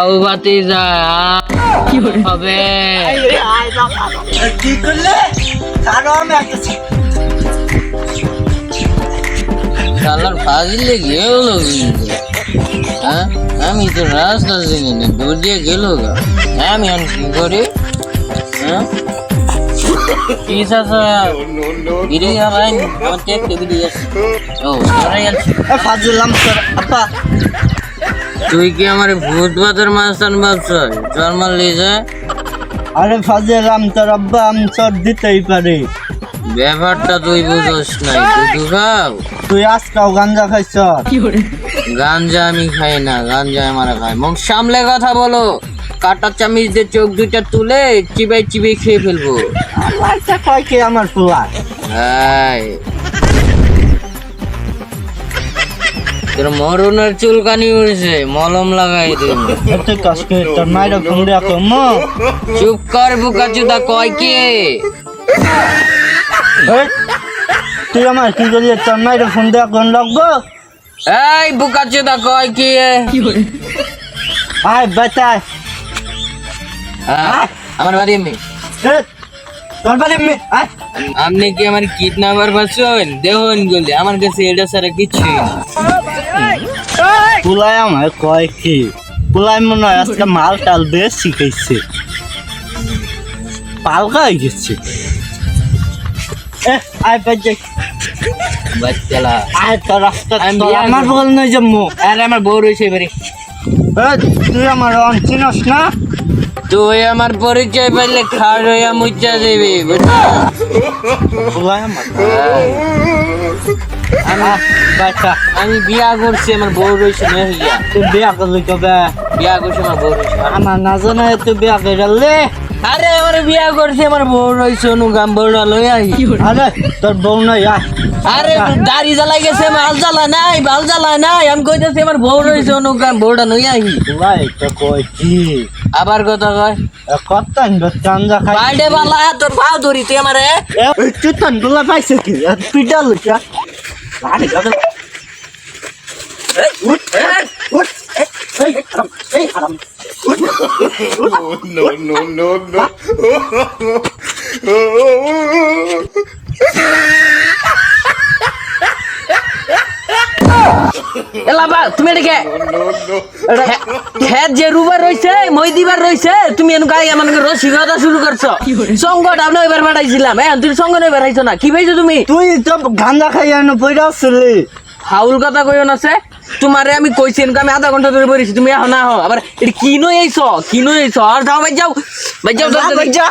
আউ ভাতিজা হবে কি করলে আমি একটা শালার ফাজিলে গেল কিন্তু হ্যাঁ আমি তো রাস্তা চিনি না দূর দিয়ে গেল গা আমি এখন কি করি হ্যাঁ কি চাচা গিরে আলাইন আমার টেকতে গিয়ে ও সরাই আছি ফাজলাম স্যার আপা তুই কি আমার ভূত বাজার মাস্তান ভাবছ চল মারলি যে আরে ফাজলাম তোর আব্বা আমি চট দিতেই পারি ব্যাপারটা তুই বুঝোস নাই তুই খাও তুই আজকাও গাঞ্জা খাইছ গাঞ্জা আমি খাই না গাঞ্জা আমার খাই মুখ সামলে কথা বলো কাটা চামিচ দিয়ে চোখ দুইটা তুলে চিবাই চিবাই খেয়ে ফেলবো আচ্ছা কয় কি আমার পোলা এই তোর মরুনের চুলকানি উঠছে মলম লাগাই দিন এত কষ্ট তোর মায়ের ফোন রাখো মো চুপ কর বুকা চুদা কয় কে তুই আমার কি করি তোর মায়ের ফোন দেওয়া কোন লাগবো এই বুকা চুদা কয় কে আয় বেটা আমার বাড়ি এমনি তোর বাড়ি আয় আপনি কি আমার কিডন্যাপার পাচ্ছেন দেখুন গলি আমার কাছে এটা ছাড়া কিচ্ছু পোলাই আমার কয় কি পোলাই মনে হয় আজকে মাল টাল দিয়ে শিখাইছে পালকা হয়ে গেছে আয় বাজে বাচ্চালা আয় তোর রাস্তা আমি আমার বল নয় জম্মু আরে আমার বউ রয়েছে এবারে তুই আমার চিনস না তুই আমার পরিচয় পাইলে খাড় হইয়া মুচা দেবি পোলাই আমার বাচ্চা আমি বিয়া করছি আমার বউ রয়েছে না হইয়া তুই বিয়া করলি কবে বিয়া করছি আমার বউ রয়েছে আমার না জানা তুই বিয়া করলে আরে আমার বিয়া করছি আমার বউ রয়েছে অনুগাম বউটা লই আই আরে তোর বউ নয় আরে দাড়ি জ্বালাই গেছে মাল জ্বালা নাই বাল জ্বালা নাই আমি কইতেছি আমার বউ রয়েছে অনুগাম বউটা লই আই পোলাই তো কয় কি আবার কথা কয় কত্তান গাঞ্জা খাই বাইডে বালা তোর পাও ধরি তুই আমারে চিতন গুলা পাইছে কি পিটাল কা আরে গাদা উঠ উঠ এই হারাম no. এলা বা তুমি এদিকে খেত যে রুবার রইছে মই দিবার রইছে তুমি এনু গাই আমাকে রসিকতা শুরু করছো সঙ্গট আপনি এবার বাড়াইছিলাম তুমি সঙ্গ নেই বাড়াইছো না কি পাইছো তুমি তুই তো গাঞ্জা খাই এনে পয়রা আসলি ফাউল কথা কইও না সে তোমারে আমি কইছি এনু আমি আধা ঘন্টা ধরে বইছি তুমি এখন না হো আবার এটা কি নই আইছো আর যাও ভাই যাও যা